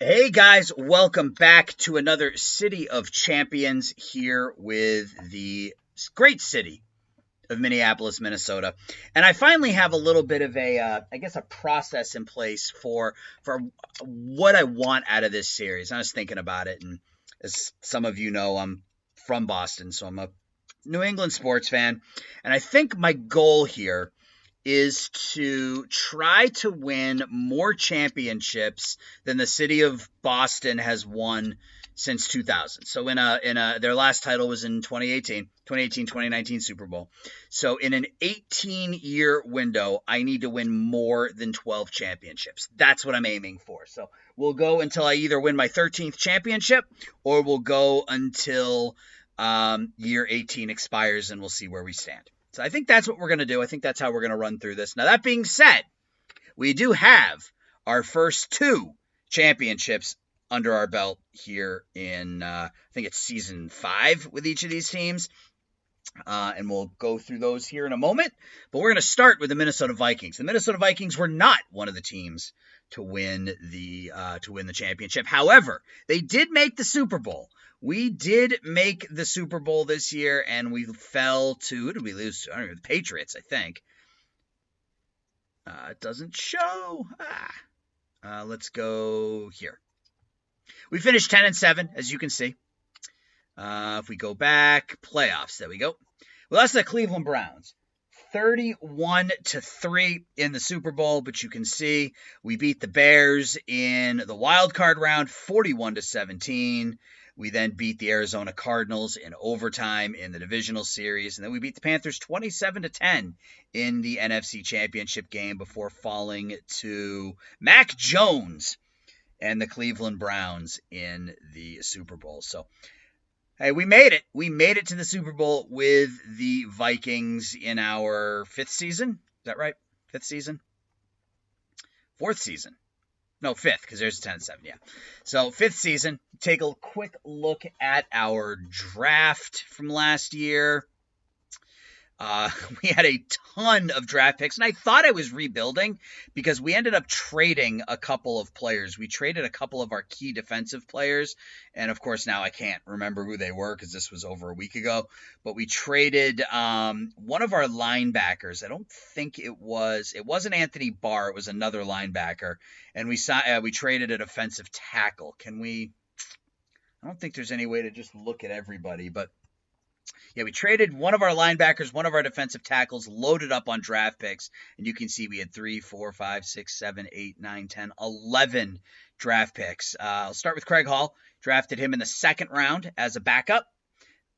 Hey guys, welcome back to another City of Champions here with the great city of Minneapolis, Minnesota. And I finally have a little bit of a process in place for what I want out of this series. I was thinking about it, and as some of you know, I'm from Boston, so I'm a New England sports fan. And I think my goal here is to try to win more championships than the city of Boston has won since 2000. So their last title was in 2018-2019 Super Bowl. So in an 18-year window, I need to win more than 12 championships. That's what I'm aiming for. So we'll go until I either win my 13th championship or we'll go until year 18 expires, and we'll see where we stand. So I think that's what we're going to do. I think that's how we're going to run through this. Now, that being said, we do have our first two championships under our belt here in, I think it's season 5 with each of these teams. And we'll go through those here in a moment. But we're going to start with the Minnesota Vikings. The Minnesota Vikings were not one of the teams to win the championship. However, they did make the Super Bowl. We did make the Super Bowl this year, and we fell to, who did we lose to? I don't know, the Patriots, I think. It doesn't show. Let's go here. We finished 10-7, as you can see. If we go back, playoffs, there we go. We lost to the Cleveland Browns, 31-3 in the Super Bowl, but you can see we beat the Bears in the wild card round, 41-17. We then beat the Arizona Cardinals in overtime in the divisional series, and then we beat the Panthers 27-10 in the NFC Championship game before falling to Mac Jones and the Cleveland Browns in the Super Bowl. So, hey, we made it. We made it to the Super Bowl with the Vikings in our 5th season. Is that right? 5th season? 4th season. No, 5th, because there's 10-7, yeah. So, 5th season. Take a quick look at our draft from last year. We had a ton of draft picks, and I thought I was rebuilding because we ended up trading a couple of players. We traded a couple of our key defensive players, and of course now I can't remember who they were because this was over a week ago, but we traded one of our linebackers. I don't think it wasn't Anthony Barr, it was another linebacker, and we traded a defensive tackle. I don't think there's any way to just look at everybody, but yeah, we traded one of our linebackers, one of our defensive tackles, loaded up on draft picks, and you can see we had 3, 4, 5, 6, 7, 8, 9, 10, 11 draft picks. I'll start with Craig Hall. Drafted him in the 2nd round as a backup.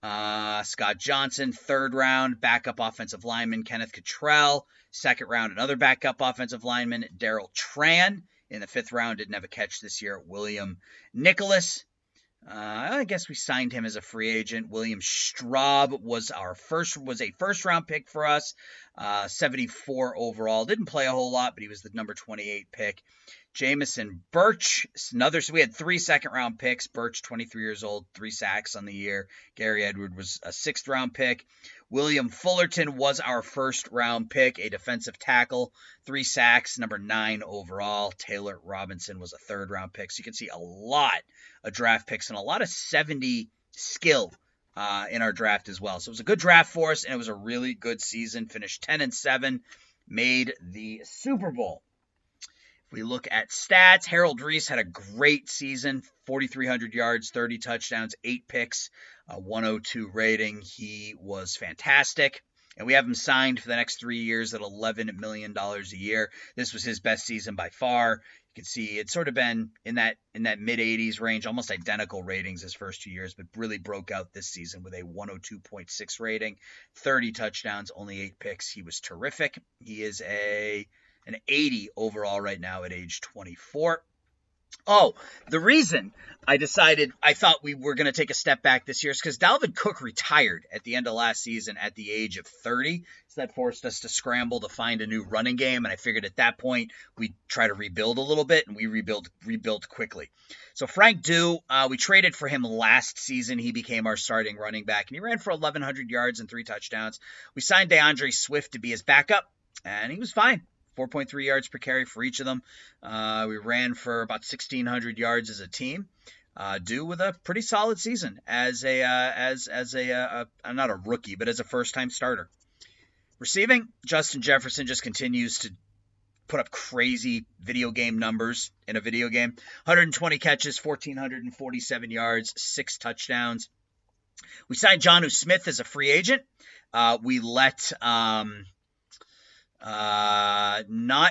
Scott Johnson, 3rd round, backup offensive lineman. Kenneth Cottrell, 2nd round, another backup offensive lineman. Daryl Tran in the 5th round, didn't have a catch this year. William Nicholas. I guess we signed him as a free agent. William Straub was a first-round pick for us, 74 overall. Didn't play a whole lot, but he was the number 28 pick. Jamison Birch, so we had 3 second-round picks. Birch, 23 years old, 3 sacks on the year. Gary Edward was a 6th-round pick. William Fullerton was our 1st-round pick, a defensive tackle, 3 sacks, number 9 overall. Taylor Robinson was a 3rd-round pick. So you can see a lot of draft picks and a lot of 70 skill in our draft as well. So it was a good draft for us, and it was a really good season. Finished 10-7, made the Super Bowl. If we look at stats, Harold Reese had a great season, 4,300 yards, 30 touchdowns, 8 picks, a 102 rating. He was fantastic. And we have him signed for the next 3 years at $11 million a year. This was his best season by far. You can see it's sort of been in that mid-80s range, almost identical ratings his first 2 years, but really broke out this season with a 102.6 rating, 30 touchdowns, only 8 picks. He was terrific. He is an 80 overall right now at age 24. Oh, the reason I thought we were going to take a step back this year is because Dalvin Cook retired at the end of last season at the age of 30. So that forced us to scramble to find a new running game. And I figured at that point we'd try to rebuild a little bit, and we rebuilt quickly. So Frank Dew, we traded for him last season. He became our starting running back, and he ran for 1,100 yards and 3 touchdowns. We signed DeAndre Swift to be his backup, and he was fine 4.3 yards per carry for each of them. We ran for about 1,600 yards as a team. Due with a pretty solid season as not a rookie, but as a first-time starter. Receiving, Justin Jefferson just continues to put up crazy video game numbers in a video game. 120 catches, 1,447 yards, 6 touchdowns. We signed Jonnu Smith as a free agent. We let not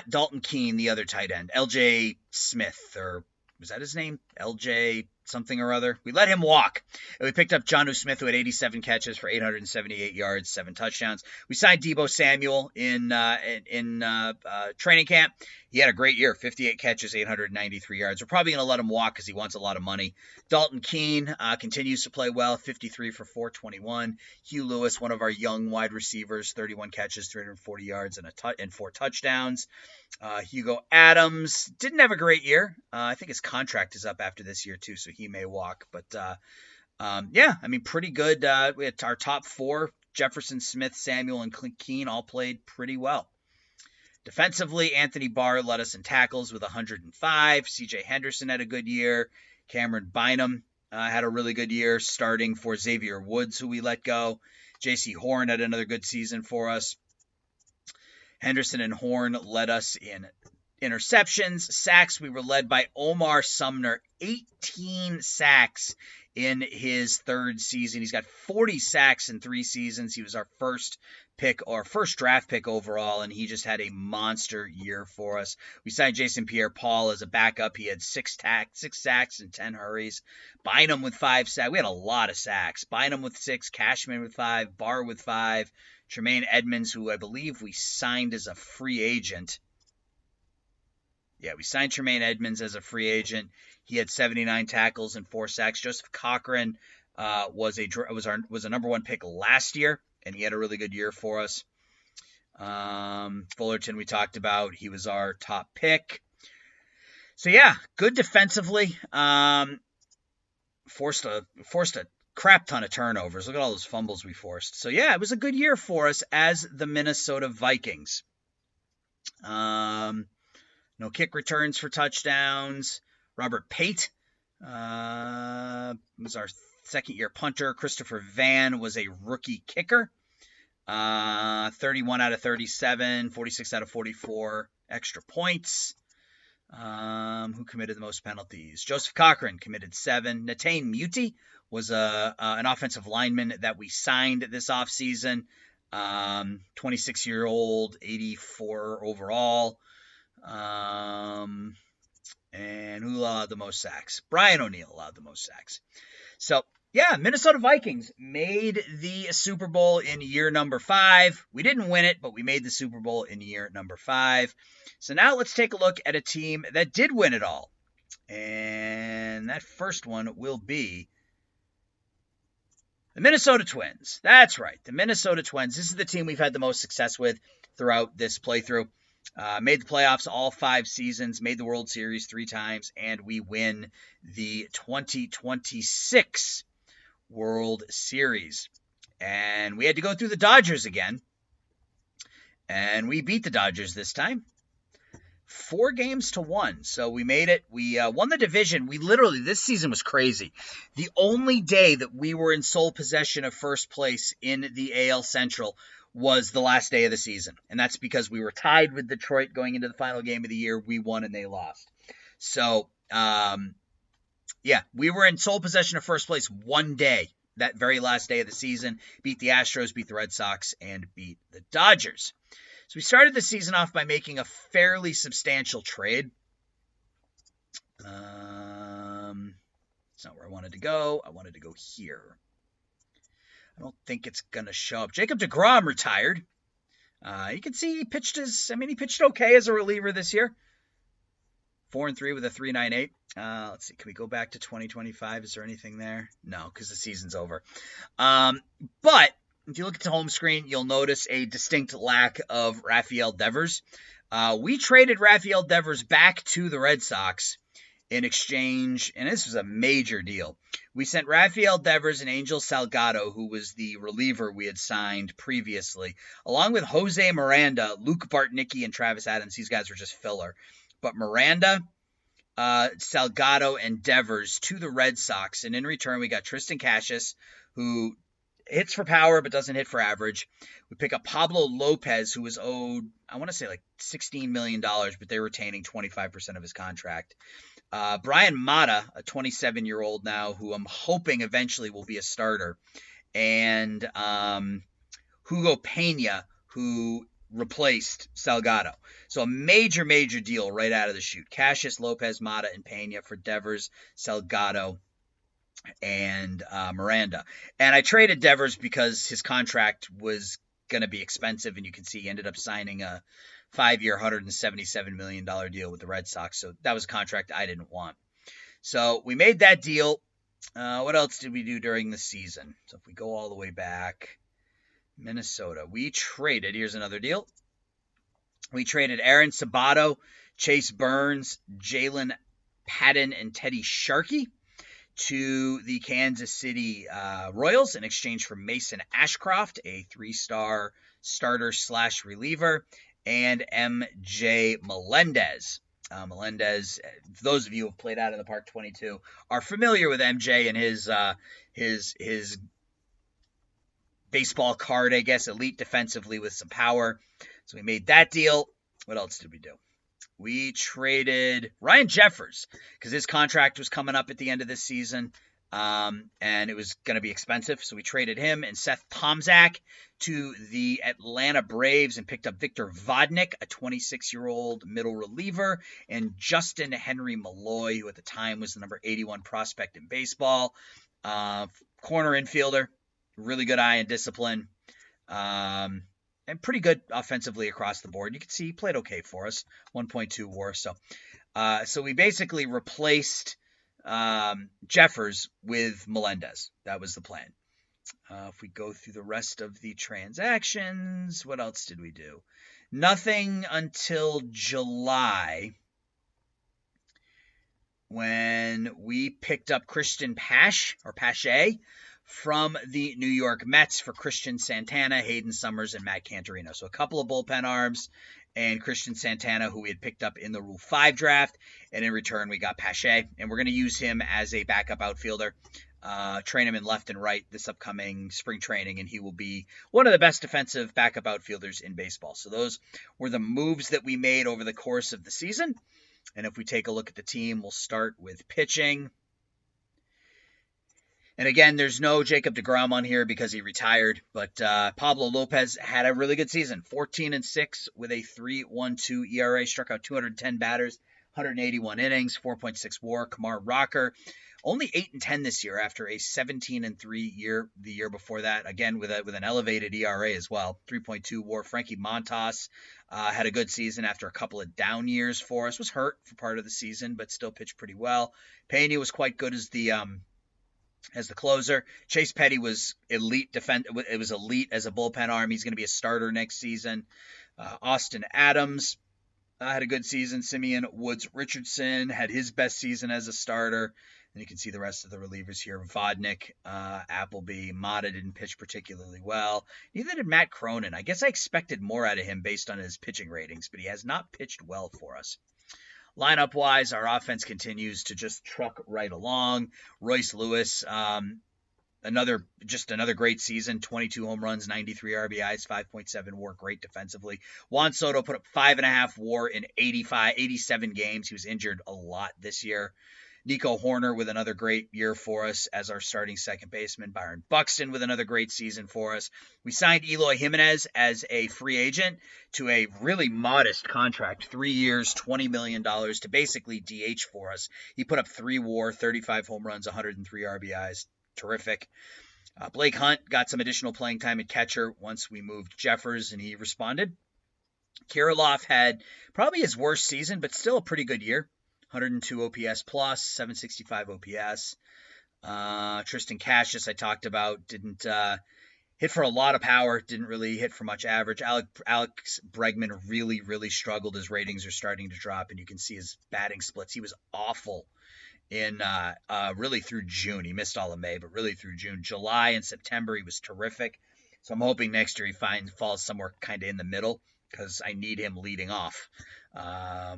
Dalton Keene, the other tight end, LJ Smith, or was that his name? LJ something or other. We let him walk. And we picked up Jonnu Smith, who had 87 catches for 878 yards, 7 touchdowns. We signed Deebo Samuel in training camp. He had a great year, 58 catches, 893 yards. We're probably going to let him walk because he wants a lot of money. Dalton Keene continues to play well, 53 for 421. Hugh Lewis, one of our young wide receivers, 31 catches, 340 yards, and 4 touchdowns. Hugo Adams didn't have a great year. I think his contract is up after this year too, so he may walk. But yeah, I mean, pretty good. We had our top 4, Jefferson, Smith, Samuel, and Keene, all played pretty well. Defensively, Anthony Barr led us in tackles with 105. CJ Henderson had a good year. Cameron Bynum had a really good year starting for Xavier Woods, who we let go. J.C. Horn had another good season for us. Henderson and Horn led us in interceptions. Sacks, we were led by Omar Sumner, 18 sacks in his 3rd season. He's got 40 sacks in 3 seasons. He was our first draft pick overall, and he just had a monster year for us. We signed Jason Pierre-Paul as a backup. He had 6 sacks and 10 hurries. Bynum with 5 sacks. We had a lot of sacks. Bynum with 6, Cashman with 5, Barr with 5, Tremaine Edmonds, who I believe we signed as a free agent. Yeah, we signed Tremaine Edmonds as a free agent. He had 79 tackles and 4 sacks. Joseph Cochran was a number 1 pick last year, and he had a really good year for us. Fullerton we talked about. He was our top pick. So yeah, good defensively. Forced a crap ton of turnovers. Look at all those fumbles we forced. So yeah, it was a good year for us as the Minnesota Vikings. No kick returns for touchdowns. Robert Pate was our 2nd-year punter. Christopher Van was a rookie kicker. 31 out of 37, 46 out of 44 extra points. Who committed the most penalties? Joseph Cochran committed 7. Natane Muti was an offensive lineman that we signed this offseason. 26-year-old, 84 overall. And who allowed the most sacks? Brian O'Neill allowed the most sacks. So, yeah, Minnesota Vikings made the Super Bowl in year number 5. We didn't win it, but we made the Super Bowl in year number 5. So now let's take a look at a team that did win it all. And that first one will be the Minnesota Twins. That's right, the Minnesota Twins. This is the team we've had the most success with throughout this playthrough. Made the playoffs all 5 seasons, made the World Series 3 times, and we win the 2026 World Series. And we had to go through the Dodgers again, and we beat the Dodgers this time. 4-1. So we made it. We won the division. This season was crazy. The only day that we were in sole possession of first place in the AL Central was the last day of the season. And that's because we were tied with Detroit going into the final game of the year. We won and they lost. So, yeah, we were in sole possession of first place one day, that very last day of the season. Beat the Astros, beat the Red Sox, and beat the Dodgers. So we started the season off by making a fairly substantial trade. It's not where I wanted to go. I wanted to go here. I don't think it's going to show up. Jacob deGrom retired. You can see he pitched okay as a reliever this year. 4-3 with a 3.98. Let's see. Can we go back to 2025? Is there anything there? No, because the season's over. But if you look at the home screen, you'll notice a distinct lack of Rafael Devers. We traded Rafael Devers back to the Red Sox, in exchange, and this was a major deal. We sent Rafael Devers and Angel Salgado, who was the reliever we had signed previously, along with Jose Miranda, Luke Bartnicki, and Travis Adams. These guys were just filler. But Miranda, Salgado, and Devers to the Red Sox. And in return, we got Tristan Casas, who hits for power but doesn't hit for average. We pick up Pablo Lopez, who was owed, I want to say like $16 million, but they're retaining 25% of his contract. Brian Mata, a 27-year-old now, who I'm hoping eventually will be a starter. And Hugo Pena, who replaced Salgado. So a major, major deal right out of the chute. Cassius, Lopez, Mata, and Pena for Devers, Salgado, and Miranda. And I traded Devers because his contract was going to be expensive, and you can see he ended up signing a 5-year, $177 million deal with the Red Sox. So that was a contract I didn't want. So we made that deal. What else did we do during the season? So if we go all the way back, Minnesota, we traded, here's another deal. We traded Aaron Sabato, Chase Burns, Jalen Patton, and Teddy Sharkey to the Kansas City Royals in exchange for Mason Ashcroft, a 3-star starter / reliever, and MJ Melendez. Melendez, those of you who have played out in the Park 22 are familiar with MJ and his baseball card, I guess, elite defensively with some power. So we made that deal. What else did we do? We traded Ryan Jeffers because his contract was coming up at the end of this season, and it was going to be expensive. So we traded him and Seth Tomczak to the Atlanta Braves and picked up Victor Vodnik, a 26-year-old middle reliever, and Justin Henry Malloy, who at the time was the number 81 prospect in baseball, corner infielder, really good eye and discipline. And pretty good offensively across the board. You can see he played okay for us, 1.2 WAR. So we basically replaced Jeffers with Melendez. That was the plan. If we go through the rest of the transactions, what else did we do? Nothing until July, when we picked up Christian Pache from the New York Mets for Christian Santana, Hayden Summers, and Matt Cantorino. So a couple of bullpen arms and Christian Santana, who we had picked up in the Rule 5 draft. And in return, we got Pache. And we're going to use him as a backup outfielder, train him in left and right this upcoming spring training, and he will be one of the best defensive backup outfielders in baseball. So those were the moves that we made over the course of the season. And if we take a look at the team, we'll start with pitching. And again, there's no Jacob deGrom on here because he retired, but Pablo Lopez had a really good season, 14-6 with a 3.12 ERA, struck out 210 batters, 181 innings, 4.6 WAR. Kumar Rocker, only 8-10 this year after a 17-3 year the year before that. Again, with an elevated ERA as well, 3.2 WAR. Frankie Montas had a good season after a couple of down years for us. Was hurt for part of the season, but still pitched pretty well. Pena was quite good as the closer. Chase Petty was elite It was elite as a bullpen arm. He's going to be a starter next season. Austin Adams had a good season. Simeon Woods Richardson had his best season as a starter. And you can see the rest of the relievers here. Vodnik, Appleby, Mata didn't pitch particularly well. Neither did Matt Cronin. I guess I expected more out of him based on his pitching ratings, but he has not pitched well for us. Lineup-wise, our offense continues to just truck right along. Royce Lewis, another great season, 22 home runs, 93 RBIs, 5.7 WAR, great defensively. Juan Soto put up 5.5 WAR in 87 games. He was injured a lot this year. Nico Horner with another great year for us as our starting second baseman. Byron Buxton with another great season for us. We signed Eloy Jimenez as a free agent to a really modest contract, 3 years, $20 million to basically DH for us. He put up 3 WAR, 35 home runs, 103 RBIs. Terrific. Blake Hunt got some additional playing time at catcher once we moved Jeffers, and he responded. Kirilloff had probably his worst season, but still a pretty good year. 102 OPS plus, 765 OPS. Tristan Casas, I talked about, didn't hit for a lot of power, didn't really hit for much average. Alex Bregman really, really struggled. His ratings are starting to drop, and you can see his batting splits. He was awful in really through June. He missed all of May, but really through June. July and September, he was terrific. So I'm hoping next year he falls somewhere kind of in the middle, because I need him leading off. I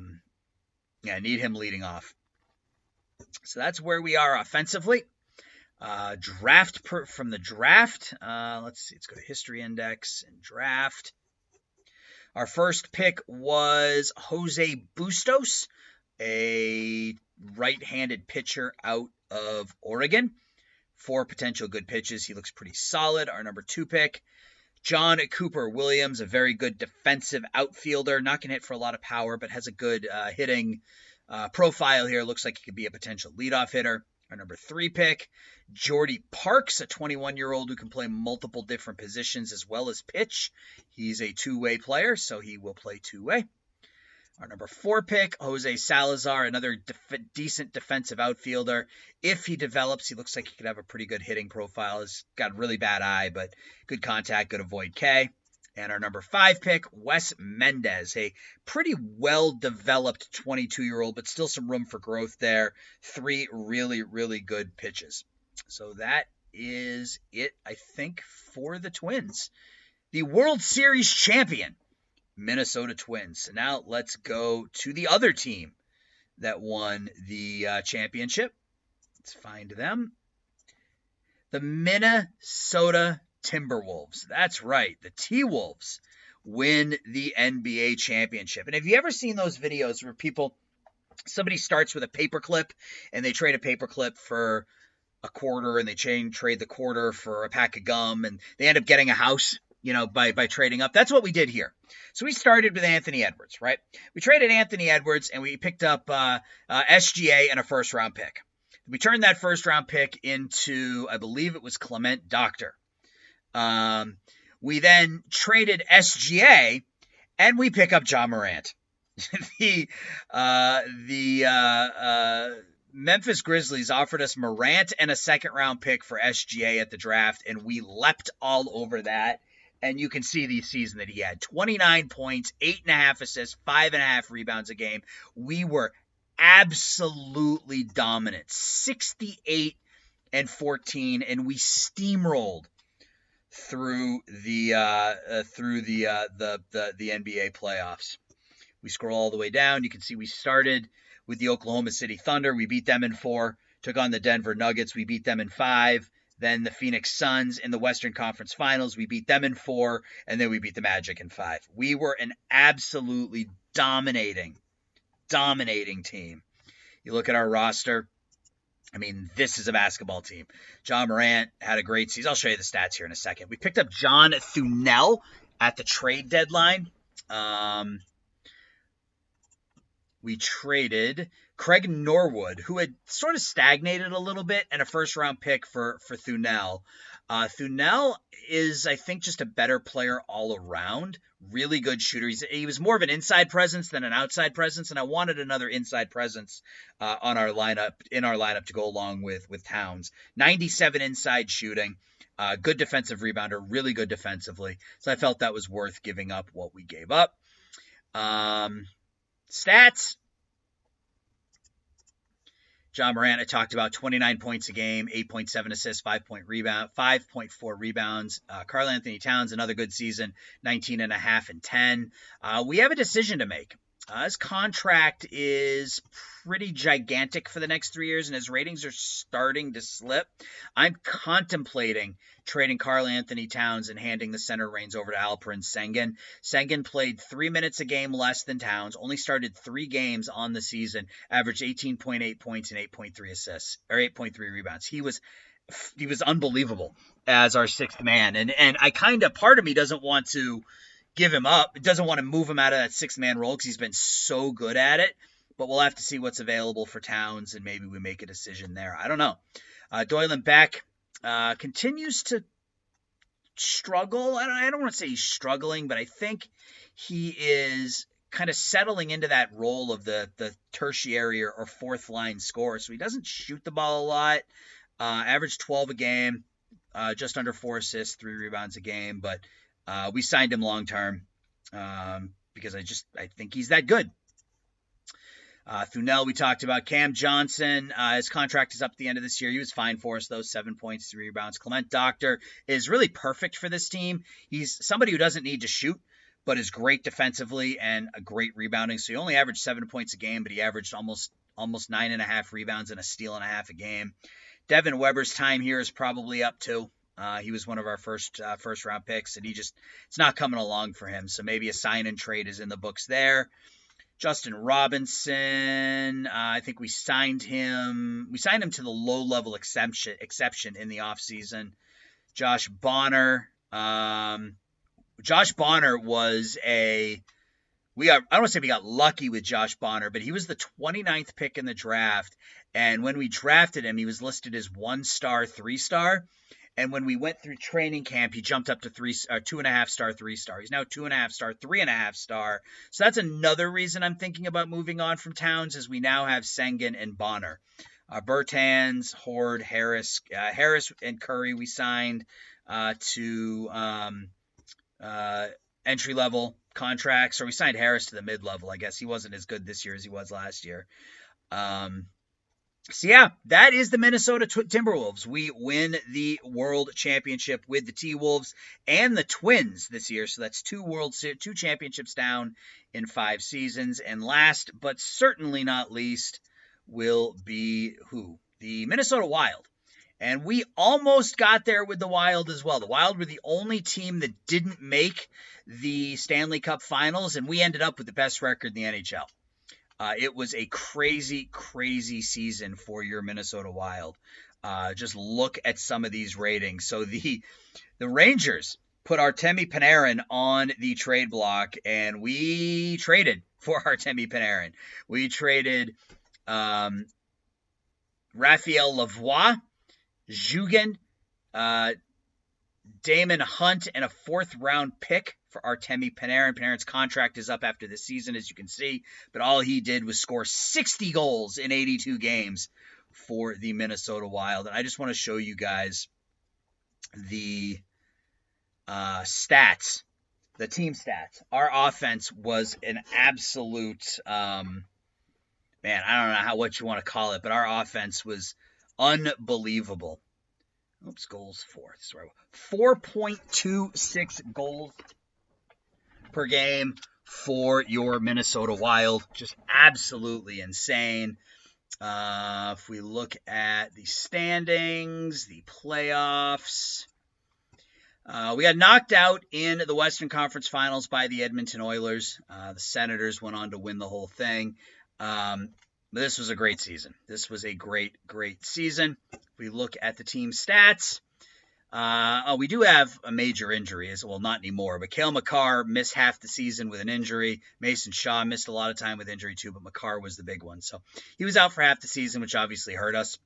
need him leading off. So that's where we are offensively. From the draft. Let's see. Let's go to history index and draft. Our first pick was Jose Bustos, a right-handed pitcher out of Oregon. 4 potential good pitches. He looks pretty solid. Our number 2 pick, John Cooper Williams, a very good defensive outfielder. Not going to hit for a lot of power, but has a good hitting profile here. Looks like he could be a potential leadoff hitter. Our number 3 pick, Jordy Parks, a 21-year-old who can play multiple different positions as well as pitch. He's a two-way player, so he will play two-way. Our number 4 pick, Jose Salazar, another decent defensive outfielder. If he develops, he looks like he could have a pretty good hitting profile. He's got a really bad eye, but good contact, good avoid K. And our number 5 pick, Wes Mendez, a pretty well-developed 22-year-old, but still some room for growth there. 3 really, really good pitches. So that is it, I think, for the Twins. The World Series champion, Minnesota Twins. So now let's go to the other team that won the championship. Let's find them. The Minnesota Timberwolves. That's right. The T-Wolves win the NBA championship. And have you ever seen those videos where somebody starts with a paperclip and they trade a paperclip for a quarter, and they trade the quarter for a pack of gum, and they end up getting a house, by trading up? That's what we did here. So we started with Anthony Edwards, right? We traded Anthony Edwards, and we picked up SGA and a first-round pick. We turned that first-round pick into, I believe it was Clement Doctor. We then traded SGA, and we pick up John Morant. the Memphis Grizzlies offered us Morant and a second-round pick for SGA at the draft, and we leapt all over that. And you can see the season that he had. 29 points, 8.5 assists, 5.5 rebounds a game. We were absolutely dominant. 68 and 14, and we steamrolled through the NBA playoffs. We scroll all the way down. You can see we started with the Oklahoma City Thunder. We beat them in 4. Took on the Denver Nuggets. We beat them in 5. Then the Phoenix Suns in the Western Conference Finals. We beat them in 4. And then we beat the Magic in 5. We were an absolutely dominating team. You look at our roster. I mean, this is a basketball team. John Morant had a great season. I'll show you the stats here in a second. We picked up John Thunell at the trade deadline. We traded Craig Norwood, who had sort of stagnated a little bit, and a first-round pick for Thunell. Thunell is, I think, just a better player all around. Really good shooter. He was more of an inside presence than an outside presence, and I wanted another inside presence in our lineup to go along with Towns. 97 inside shooting. Good defensive rebounder, really good defensively. So I felt that was worth giving up what we gave up. Stats. John Morant, I talked about 29 points a game, 8.7 assists, 5.4 rebounds. Karl Anthony Towns, another good season, 19.5 and 10. We have a decision to make. His contract is pretty gigantic for the next 3 years, and his ratings are starting to slip. I'm contemplating trading Karl Anthony Towns and handing the center reins over to Alperen Sengun. Sengun played 3 minutes a game less than Towns, only started 3 games on the season, averaged 18.8 points and 8.3 assists, or 8.3 rebounds. He was unbelievable as our 6th man, and I part of me doesn't want to give him up. It doesn't want to move him out of that 6th-man role because he's been so good at it. But we'll have to see what's available for Towns, and maybe we make a decision there. I don't know. Doyle Beck continues to struggle. I don't want to say he's struggling, but I think he is kind of settling into that role of the tertiary or 4th-line scorer. So he doesn't shoot the ball a lot. Average 12 a game. just under 4 assists, 3 rebounds a game, but we signed him long term because I think he's that good. Thunel, we talked about. Cam Johnson, his contract is up at the end of this year. He was fine for us, though. 7 points, 3 rebounds. Clement Doctor is really perfect for this team. He's somebody who doesn't need to shoot, but is great defensively and a great rebounding. So he only averaged 7 points a game, but he averaged almost 9.5 rebounds and a steal and a half a game. Devin Weber's time here is probably up too. He was one of our first round picks, and it's not coming along for him. So maybe a sign and trade is in the books there. Justin Robinson, I think we signed him. We signed him to the low-level exception in the offseason. Josh Bonner. Josh Bonner was I don't want to say we got lucky with Josh Bonner, but he was the 29th pick in the draft. And when we drafted him, he was listed as 1-star, 3-star. And when we went through training camp, he jumped up to 2.5-star, 3-star. He's now 2.5-star, 3.5-star. So that's another reason I'm thinking about moving on from Towns, is we now have Sengun and Bonner. Bertans, Horde, Harris and Curry we signed to entry-level contracts, or we signed Harris to the mid-level. I guess he wasn't as good this year as he was last year. So yeah, that is the Minnesota Timberwolves. We win the World Championship with the T-Wolves and the Twins this year. So that's 2 championships down in 5 seasons. And last but certainly not least will be who? The Minnesota Wild. And we almost got there with the Wild as well. The Wild were the only team that didn't make the Stanley Cup Finals, and we ended up with the best record in the NHL. It was a crazy, crazy season for your Minnesota Wild. Just look at some of these ratings. So the Rangers put Artemi Panarin on the trade block, and we traded for Artemi Panarin. We traded Raphael Lavoie, Jugan, Damon Hunt, and a 4th-round pick for Artemi Panarin. Panarin's contract is up after this season, as you can see, but all he did was score 60 goals in 82 games for the Minnesota Wild. And I just want to show you guys the stats, the team stats. Our offense was an absolute, I don't know what you want to call it, but our offense was unbelievable. Oops, goals for. 4.26 goals per game for your Minnesota Wild. Just absolutely insane. If we look at the standings, the playoffs, we got knocked out in the Western Conference Finals by the Edmonton Oilers. The Senators went on to win the whole thing. But this was a great season. This was a great, great season. If we look at the team stats, we do have a major injury. Well, not anymore, but Cale Makar missed half the season with an injury. Mason Shaw missed a lot of time with injury too, but Makar was the big one. So he was out for half the season, which obviously hurt us.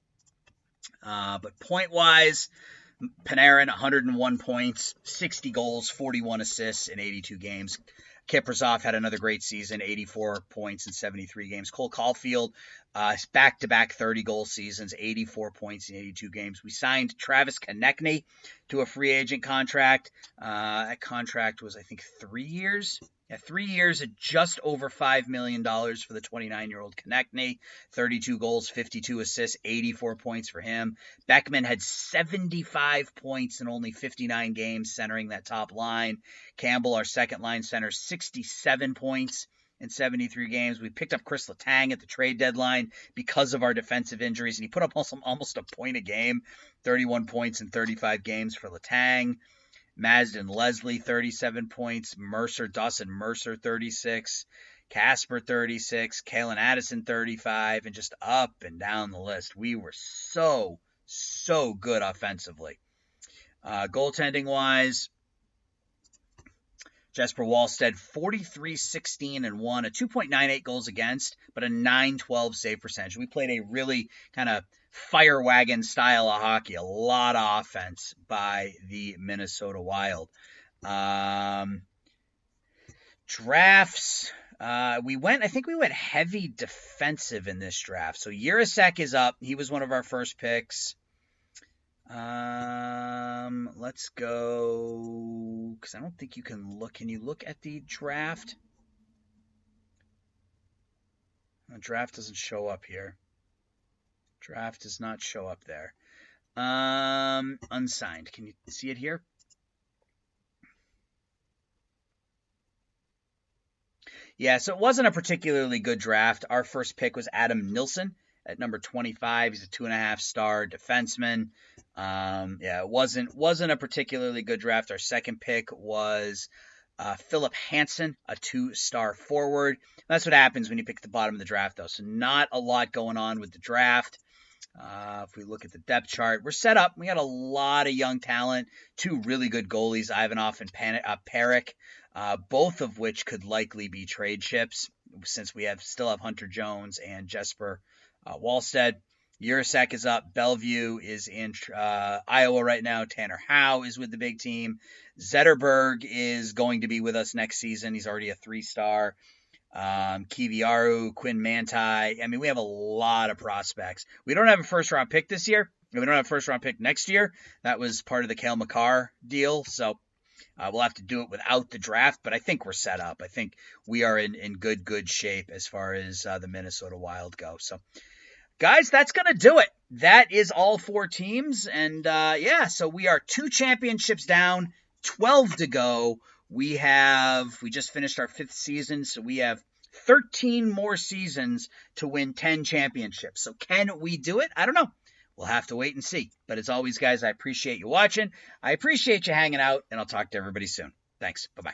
But point-wise, Panarin, 101 points, 60 goals, 41 assists in 82 games. Kaprizov had another great season, 84 points in 73 games. Cole Caulfield, back-to-back 30-goal seasons, 84 points in 82 games. We signed Travis Konechny to a free agent contract. That contract was, I think, 3 years. Yeah, 3 years at just over $5 million for the 29-year-old Konechny. 32 goals, 52 assists, 84 points for him. Beckman had 75 points in only 59 games, centering that top line. Campbell, our second-line center, 67 points in 73 games. We picked up Chris Letang at the trade deadline because of our defensive injuries, and he put up almost a point a game, 31 points in 35 games for Letang. Mazden Leslie, 37 points. Dawson Mercer, 36. Casper, 36. Kalen Addison, 35. And just up and down the list. We were so good offensively. Goaltending-wise, Jesper Wallstedt, 43-16-1, a 2.98 goals against, but a 912 save percentage. We played a really kind of fire wagon style of hockey, a lot of offense by the Minnesota Wild. Drafts, I think we went heavy defensive in this draft. So Jirasek is up. He was one of our first picks. Let's go, because I don't think you can look. Can you look at the draft? The draft doesn't show up here. Draft does not show up there. Unsigned. Can you see it here? Yeah, so it wasn't a particularly good draft. Our first pick was Adam Nilsson at number 25. He's a 2.5-star defenseman. Yeah, it wasn't a particularly good draft. Our second pick was Philip Hansen, a 2-star forward. That's what happens when you pick at the bottom of the draft, though. So not a lot going on with the draft. If we look at the depth chart, we're set up. We got a lot of young talent, two really good goalies, Ivanov and Parik, both of which could likely be trade chips since we still have Hunter Jones and Jesper Wallstead. Urasek is up. Bellevue is in Iowa right now. Tanner Howe is with the big team. Zetterberg is going to be with us next season. He's already a 3-star. Kiviaru, Quinn Manti. I mean, we have a lot of prospects. We don't have a first-round pick this year. We don't have a first-round pick next year. That was part of the Cale Makar deal, so we'll have to do it without the draft, but I think we're set up. I think we are in good shape as far as the Minnesota Wild go. So, guys, that's going to do it. That is all 4 teams, and yeah, so we are 2 championships down, 12 to go. We just finished our 5th season, so we have 13 more seasons to win 10 championships. So can we do it? I don't know. We'll have to wait and see. But as always, guys, I appreciate you watching. I appreciate you hanging out, and I'll talk to everybody soon. Thanks. Bye-bye.